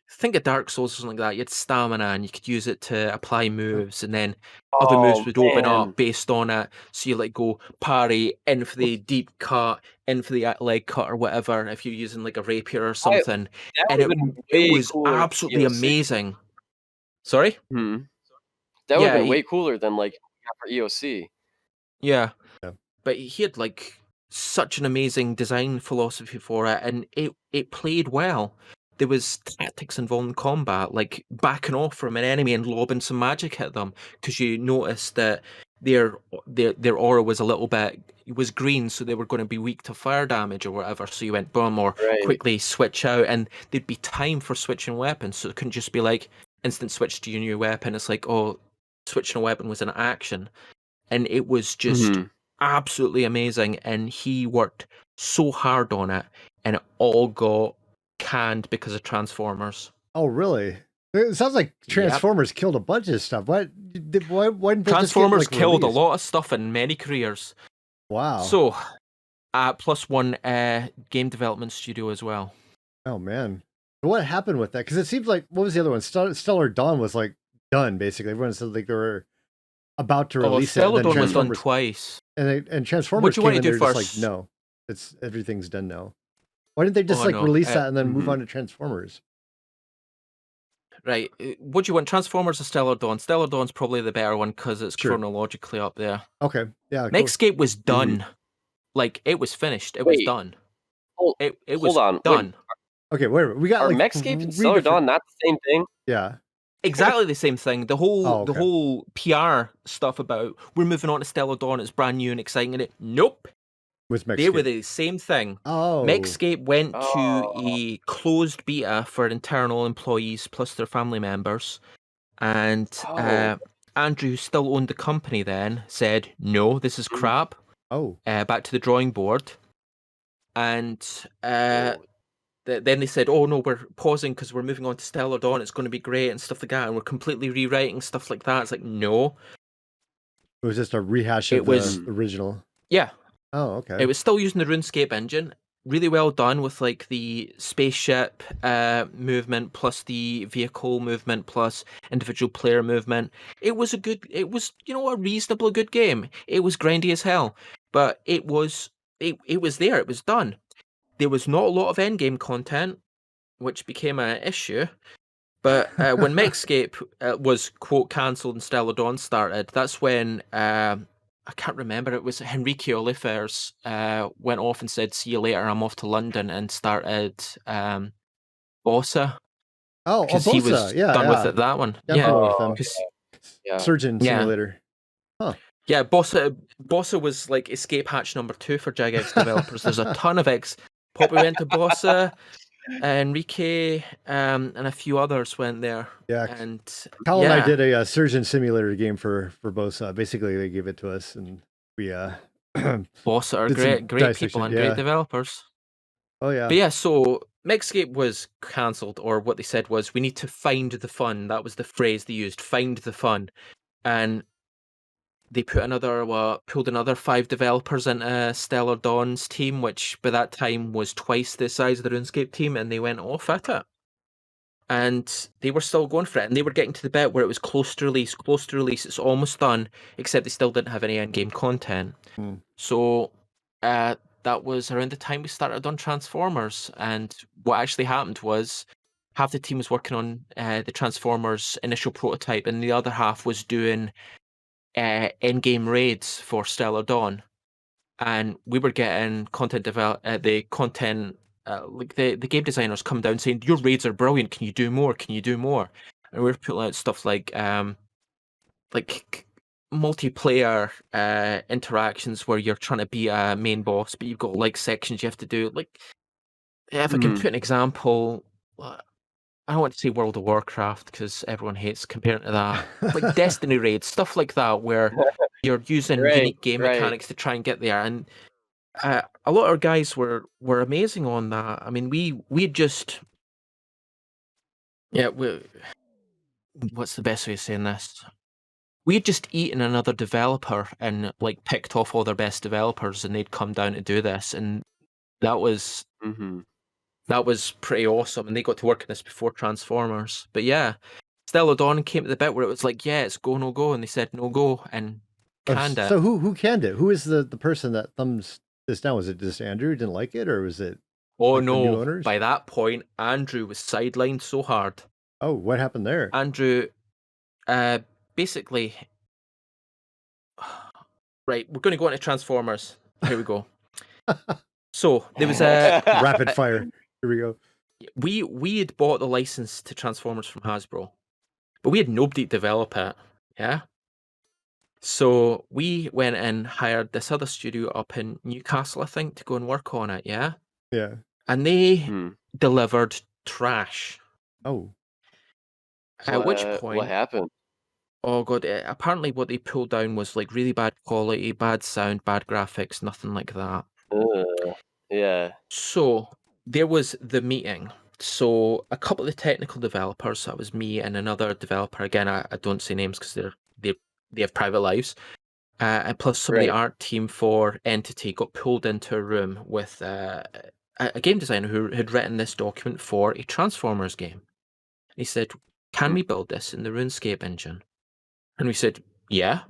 think of Dark Souls or something like that. You had stamina and you could use it to apply moves, and then other moves would open up based on it. So you like go parry, in for the deep cut, in for the leg cut or whatever, if you're using like a rapier or something. And it was absolutely amazing. Sorry? That would have been way cooler than like for EOC. Yeah. But he had like such an amazing design philosophy for it, and it played well. There was tactics involved in combat, like backing off from an enemy and lobbing some magic at them, because you noticed that their aura was a little bit, it was green, so they were going to be weak to fire damage or whatever. So you went boom, or quickly switch out, and there'd be time for switching weapons, so it couldn't just be like instant switch to your new weapon. It's like, oh, switching a weapon was an action, and it was just absolutely amazing. And he worked so hard on it, and it all got canned because of Transformers. Oh, really? It sounds like Transformers killed a bunch of stuff. Why didn't Transformers killed a lot of stuff in many careers. Wow. So, +1 game development studio as well. Oh man, what happened with that? Because it seems like, what was the other one? Stellar Dawn was like done basically. Everyone said like they were about to release it. Stellar Dawn was done twice. And Transformers. What do you want to do first? Just like, no, everything's done now. Why didn't they just release that and then move on to Transformers? Right. What do you want, Transformers or Stellar Dawn? Stellar Dawn's probably the better one because it's chronologically up there. Okay. Yeah. Nextscape was done. Like, it was finished. It was done. It was done. Okay, wait. We got Are Nextscape and Stellar Dawn not the same thing? Yeah. Exactly the same thing. The whole PR stuff about we're moving on to Stellar Dawn, it's brand new and exciting, and nope. They were the same thing. Oh. Nextscape went to a closed beta for internal employees plus their family members, and Andrew, who still owned the company then, said, no, this is crap. Back to the drawing board. And then they said, oh no, we're pausing because we're moving on to Stellar Dawn, it's going to be great and stuff like that, and we're completely rewriting stuff like that. It's like, no. It was just a rehash of the original. Yeah. Oh, okay. It was still using the RuneScape engine. Really well done with like the spaceship movement plus the vehicle movement plus individual player movement. It was a reasonably good game. It was grindy as hell, but it was there. It was done. There was not a lot of endgame content, which became an issue. But when Nextscape was quote cancelled and Stellar Dawn started, that's when I can't remember. It was Henrique Olifers went off and said, see you later, I'm off to London, and started Bossa. Oh, because he was done with it, that one. Surgeon Simulator. Huh. Yeah, Bossa was like escape hatch number 2 for Jagex developers. There's a ton of Poppy went to Bossa. Enrique, and a few others went there. Yeah, And Kyle and I did a surgeon simulator game for both. Basically, they gave it to us, and we Boss are did some great people dissection. and great Yeah. developers. Oh yeah. But yeah, so Megscape was cancelled, or what they said was, we need to find the fun. That was the phrase they used, find the fun. And they pulled another 5 developers into Stellar Dawn's team, which by that time was twice the size of the RuneScape team, and they went off at it. And they were still going for it, and they were getting to the bit where it was close to release, it's almost done, except they still didn't have any end-game content. So that was around the time we started on Transformers, and what actually happened was half the team was working on the Transformers initial prototype, and the other half was doing end-game raids for Stellar Dawn. And we were getting the game designers come down saying, your raids are brilliant, can you do more, and we were putting out stuff like multiplayer interactions where you're trying to be a main boss, but you've got like sections you have to do. Like, if I can put an example, I don't want to say World of Warcraft because everyone hates comparing to that. Like Destiny raids, stuff like that, where you're using unique game mechanics to try and get there. And a lot of our guys were amazing on that. I mean, we just what's the best way of saying this? We had just eaten another developer and like picked off all their best developers, and they'd come down to do this, and that was pretty awesome. And they got to work on this before Transformers. But yeah, Stellar Dawn came to the bit where it was like, yeah, it's go, no go, and they said no go and canned it. So who canned it? Who is the person that thumbs this down? Was it just Andrew didn't like it, or was it? Oh like the new no! owners? By that point, Andrew was sidelined so hard. Oh, what happened there? Andrew, basically, right. We're going to go into Transformers. Here we go. So there was a rapid fire. Here we go. We had bought the license to Transformers from Hasbro, but we had nobody to develop it. Yeah. So we went and hired this other studio up in Newcastle, I think, to go and work on it. Yeah. Yeah. And they delivered trash. Oh. At which point, what happened? Oh god! Apparently, what they pulled down was like really bad quality, bad sound, bad graphics, nothing like that. Yeah. So there was the meeting. So a couple of the technical developers, that was me and another developer. Again, I don't say names because they have private lives. And plus some of the art team for Entity got pulled into a room with a game designer who had written this document for a Transformers game. He said, "Can we build this in the RuneScape engine?" And we said, "Yeah,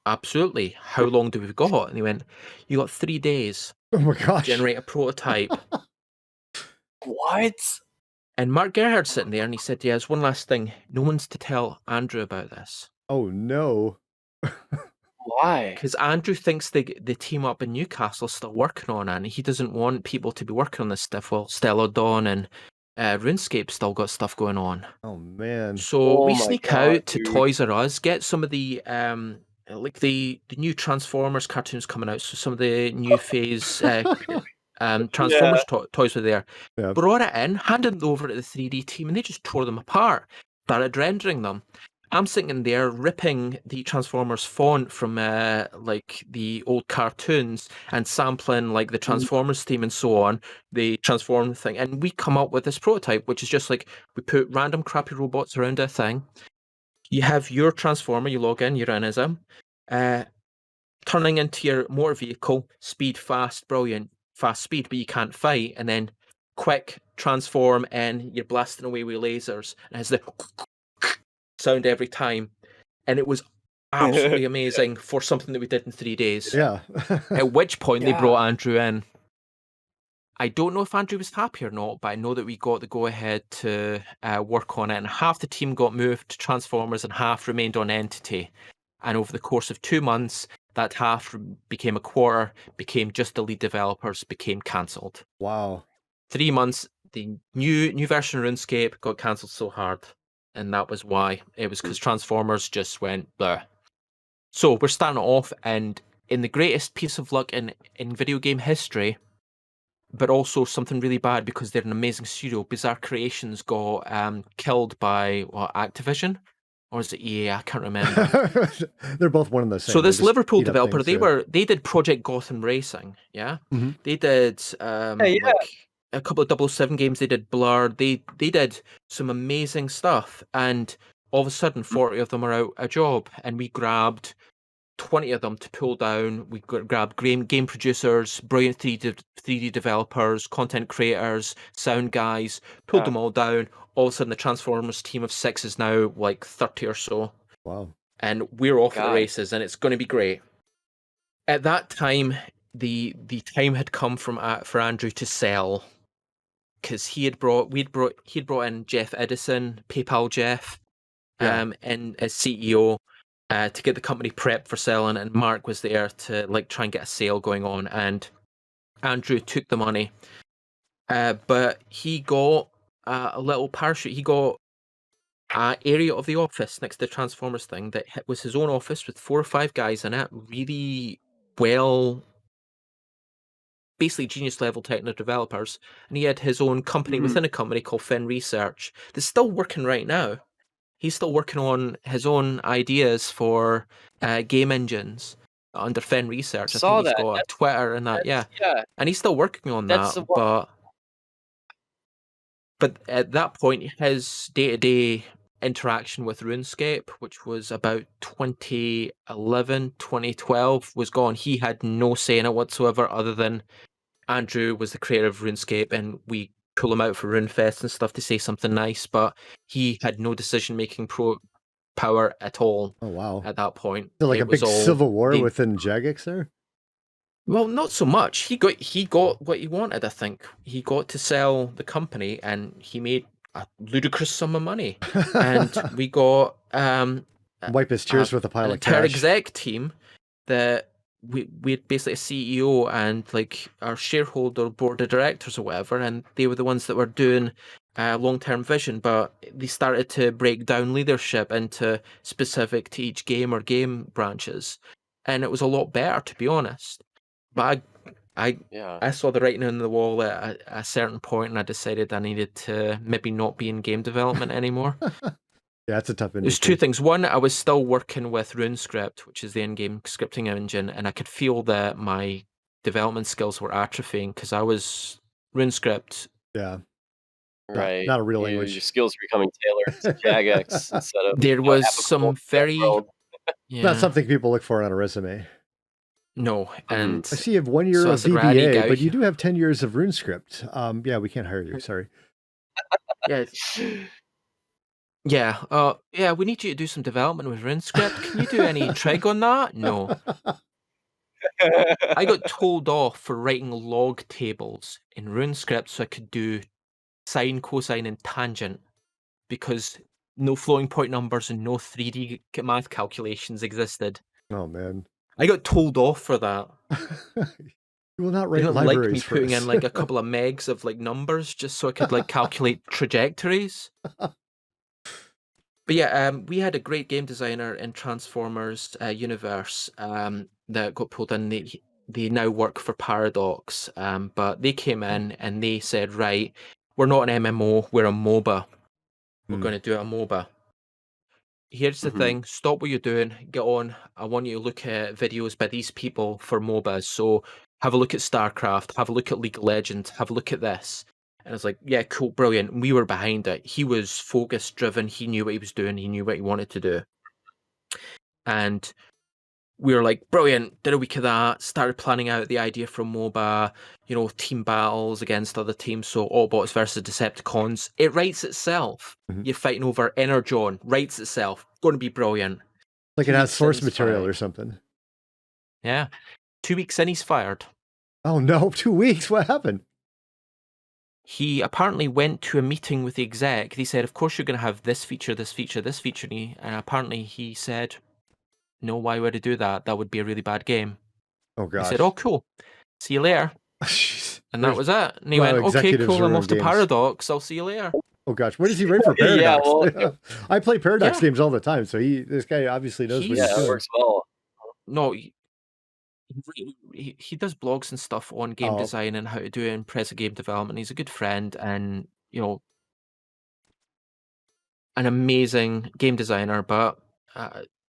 absolutely. How long do we got?" And he went, "You got 3 days Oh my gosh. to generate a prototype." What? And Mark Gerhardt's sitting there, and he said, "Yeah, there's one last thing. No one's to tell Andrew about this." Oh no. Why? Because Andrew thinks the team up in Newcastle is still working on it, and he doesn't want people to be working on this stuff while Stellar Dawn and RuneScape still got stuff going on. Oh man. So we sneak out to Toys R Us, get some of the like the new Transformers cartoons coming out. So some of the new phase Transformers toys were there. Yeah. Brought it in, handed them over to the 3D team, and they just tore them apart. Started rendering them. I'm sitting there ripping the Transformers font from like the old cartoons and sampling like the Transformers theme and so on, the Transform thing, and we come up with this prototype, which is just like we put random crappy robots around a thing. You have your Transformer, you log in, you're in as him, turning into your motor vehicle, speed, fast, brilliant, fast speed, but you can't fight, and then quick transform, and you're blasting away with lasers, and it has the sound every time, and it was absolutely amazing for something that we did in 3 days. Yeah. At which point they brought Andrew in. I don't know if Andrew was happy or not, but I know that we got the go-ahead to work on it, and half the team got moved to Transformers and half remained on Entity. And over the course of 2 months, that half became a quarter, became just the lead developers, became cancelled. Wow. 3 months, the new version of RuneScape got cancelled so hard. And that was why. It was because Transformers just went bleh. So we're starting off, and in the greatest piece of luck in video game history, but also something really bad because they're an amazing studio. Bizarre Creations got killed by Activision, or is it EA? I can't remember. They're both one and the same. So this Liverpool developer, things, they did Project Gotham Racing, yeah. Mm-hmm. They did like a couple of 007 games. They did Blur. They did some amazing stuff, and all of a sudden, 40 of them are out a job, and we grabbed 20 of them to pull down. We grabbed game producers, brilliant 3D developers, content creators, sound guys, pulled them all down. All of a sudden, the Transformers team of 6 is now like 30 or so. Wow. And we're off at the races, and it's going to be great. At that time, the time had come for Andrew to sell, because he'd brought in Jeff Edison, PayPal Jeff, and as CEO. To get the company prepped for selling, and Mark was there to like try and get a sale going on, and Andrew took the money, but he got a little parachute. He got an area of the office next to the Transformers thing that was his own office with 4 or 5 guys in it, really well, basically genius level technical developers, and he had his own company within a company called Fen Research that's still working right now. He's still working on his own ideas for game engines under Fen Research. I think he's got a Twitter and that, yeah. And he's still working on that, but at that point, his day-to-day interaction with RuneScape, which was about 2011, 2012, was gone. He had no say in it whatsoever, other than Andrew was the creator of RuneScape, and we pull him out for RuneFest and stuff to say something nice, but he had no decision-making power at all. Oh wow! At that point, so like a big civil war within Jagex there. Well, not so much. He got what he wanted. I think he got to sell the company, and he made a ludicrous sum of money. And we got wipe his tears with a pile of cash. Our exec team that we had basically a CEO and like our shareholder board of directors or whatever, and they were the ones that were doing long-term vision, but they started to break down leadership into specific to each game or game branches, and it was a lot better, to be honest. But I saw the writing on the wall at a certain point, and I decided I needed to maybe not be in game development anymore. Yeah, it's a tough industry. There's 2 things. One, I was still working with RuneScript, which is the in-game scripting engine, and I could feel that my development skills were atrophying because I was RuneScript. Yeah. Right. Not a real language. Your skills are becoming tailored to Jagex instead of there was some very not something people look for on a resume. No, and I see you have 1 year of VBA, but you do have 10 years of RuneScript. Yeah, we can't hire you. Sorry. Yeah, we need you to do some development with RuneScript. Can you do any trig on that? No. I got told off for writing log tables in RuneScript so I could do sine, cosine, and tangent, because no floating point numbers and no 3D math calculations existed. Oh man. I got told off for that. You will not write libraries. Like me putting in like a couple of megs of like numbers just so I could like calculate trajectories. But yeah, we had a great game designer in Transformers universe that got pulled in. They now work for Paradox, but they came in and they said, right, we're not an MMO, we're a MOBA. We're going to do a MOBA. Here's the thing, stop what you're doing, get on. I want you to look at videos by these people for MOBAs. So have a look at StarCraft, have a look at League of Legends, have a look at this. And I was like, yeah, cool, brilliant. We were behind it. He was focus driven. He knew what he was doing. He knew what he wanted to do. And we were like, brilliant, did a week of that, started planning out the idea for MOBA, team battles against other teams, so Autobots versus Decepticons. It writes itself. You're fighting over Energon, writes itself. Going to be brilliant. Like it has source material or something. Yeah. 2 weeks in, he's fired. Oh no, 2 weeks? What happened? He apparently went to a meeting with the exec. He said, of course you're going to have this feature, this feature, this feature. And apparently he said, no, why would I do that? That would be a really bad game. Oh, gosh. He said, oh, cool. See you later. And that was it. And he went, okay, cool, I'm off to Paradox. I'll see you later. Oh, gosh. Where does he write for Paradox? I play Paradox games all the time, so this guy obviously knows what he's doing. It works well. No, he does blogs and stuff on game design and how to do impressive game development. He's a good friend and, you know, an amazing game designer, but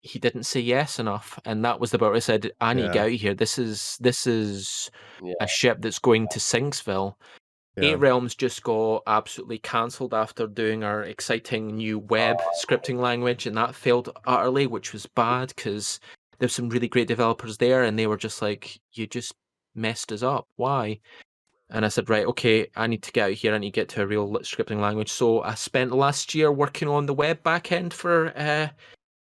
he didn't say yes enough, and that was the part where I said, I need to get out of here. This is a ship that's going to Sinksville. Eight Realms just got absolutely cancelled after doing our exciting new web scripting language, and that failed utterly, which was bad because there's some really great developers there, and they were just like, you just messed us up. Why? And I said, right, okay, I need to get out of here. I need to get to a real scripting language. So I spent last year working on the web backend for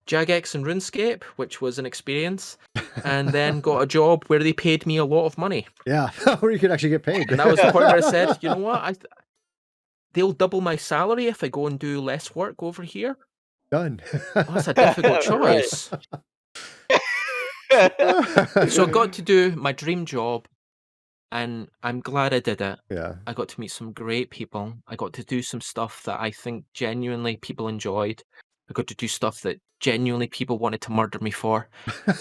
Jagex and RuneScape, which was an experience, and then got a job where they paid me a lot of money. Yeah, where you could actually get paid. And that was the point where I said, you know what? They'll double my salary if I go and do less work over here. Done. That's a difficult choice. So I got to do my dream job, and I'm glad I did it. Yeah. I got to meet some great people. I got to do some stuff that I think genuinely people enjoyed. I got to do stuff that genuinely people wanted to murder me for.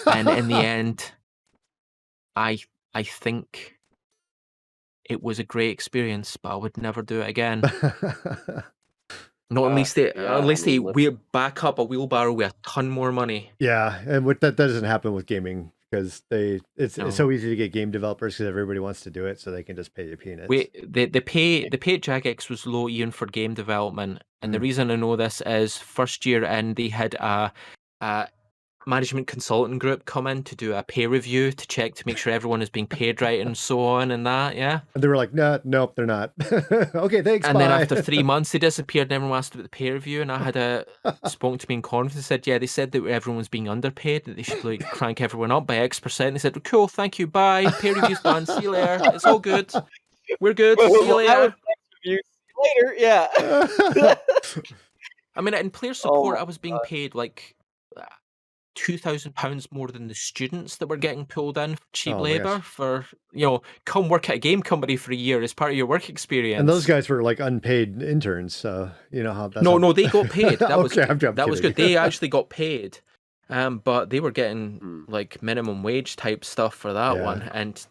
And in the end, I think it was a great experience, but I would never do it again. Not unless they we're back up a wheelbarrow with a ton more money. Yeah, and that doesn't happen with gaming because it's so easy to get game developers because everybody wants to do it, so they can just pay you peanuts. The pay at Jagex was low even for game development, and the reason I know this is first year in they had a management consultant group come in to do a pay review to check to make sure everyone is being paid right and so on and that, yeah. And they were like, nope, they're not. Okay, thanks, and bye. then after 3 months, they disappeared and everyone asked about the pay review, and I had spoken to me in conference, said, yeah, they said that everyone was being underpaid, that they should like crank everyone up by X%. They said, cool, thank you, bye, pay review's done, see you later, it's all good, we're good, see you later. Later, yeah. I mean, in player support, I was being paid like £2,000 more than the students that were getting pulled in for cheap labor for, you know, come work at a game company for a year as part of your work experience. And those guys were like unpaid interns, so you know how that's no, they got paid. That was okay, that was good. They actually got paid, but they were getting like minimum wage type stuff for that one, and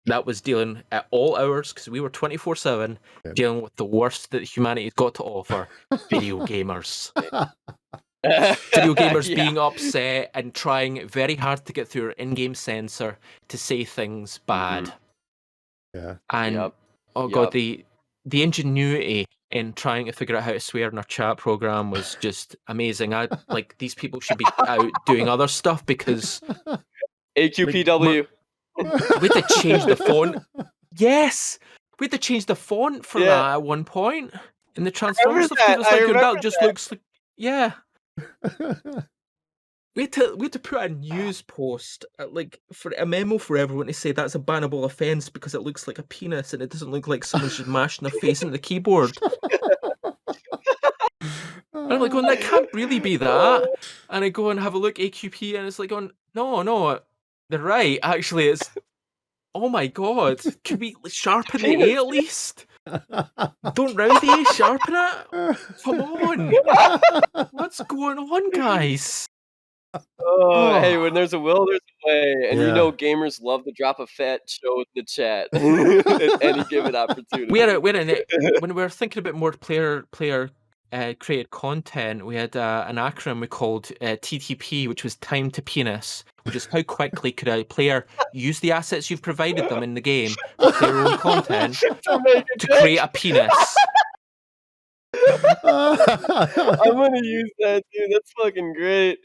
that was dealing at all hours because we were 24/7 dealing with the worst that humanity's got to offer: video gamers. Video gamers being upset and trying very hard to get through our in-game censor to say things bad. Yeah. And god, the ingenuity in trying to figure out how to swear in our chat program was just amazing. I like these people should be out doing other stuff because AQPW. We had to change the font. Yes, we had to change the font for that at one point in the Transformers stuff. It was like that just looks like we had to put a news post like for a memo for everyone to say that's a bannable offence because it looks like a penis and it doesn't look like someone should mash their face into the keyboard. And I'm like going, that can't really be that. And I go and have a look AQP and it's like going, no, they're right. Actually, it's oh my god, can we sharpen the A at least? Don't round the A, sharpen it. Come on, what's going on, guys? Hey, when there's a will, there's a way, and you know gamers love to drop a fat show in the chat at any given opportunity. When we were thinking about more player created content, we had an acronym we called TTP, which was time to penis, which is how quickly could a player use the assets you've provided them in the game with their own content to create a penis. I'm gonna use that, dude. That's fucking great.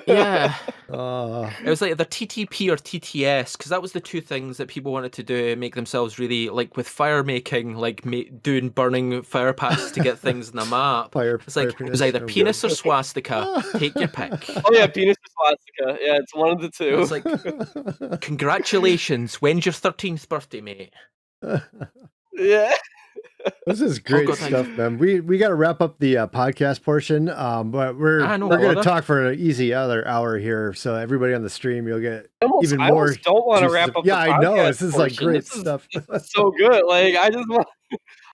Yeah. It was like either TTP or TTS because that was the two things that people wanted to do, make themselves really like with fire making, like doing burning fire pats to get things in the map. It's like it was either penis or swastika. Take your pick. Oh yeah, penis or swastika. Yeah, it's one of the two. It's like congratulations. When's your 13th birthday, mate? Yeah. This is great stuff, man. We got to wrap up the podcast portion, but we're going to talk for an easy other hour here. So everybody on the stream, you'll get even more. I don't want to wrap up. Yeah, the I know. This is portion. Like great stuff. This is so good. Like I just want.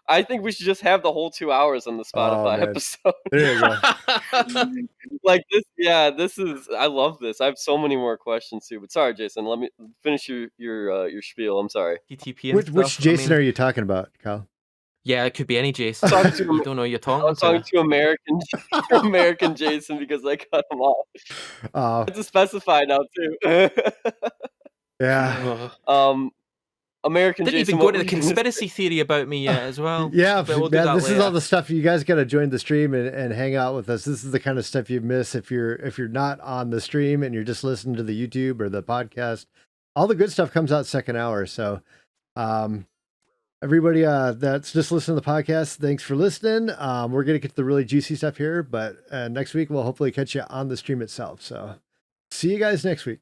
I think we should just have the whole 2 hours on the Spotify man. episode. There you go. Like this, yeah. This is. I love this. I have so many more questions too. But sorry, Jason. Let me finish your spiel. I'm sorry. TTP and Which Jason are you talking about, Kyle? Yeah, it could be any Jason. You don't know you're talking I was talking to American Jason because I cut him off. I have to specify now too. Yeah. American Didn't Jason. even go to the conspiracy theory about me yet as well. Yeah, but we'll man, this later. is all the stuff you guys got to join the stream and hang out with us. This is the kind of stuff you miss if you're not on the stream and you're just listening to the YouTube or the podcast. All the good stuff comes out second hour. So, everybody that's just listening to the podcast, thanks for listening. We're gonna get to the really juicy stuff here, but next week we'll hopefully catch you on the stream itself. So, see you guys next week.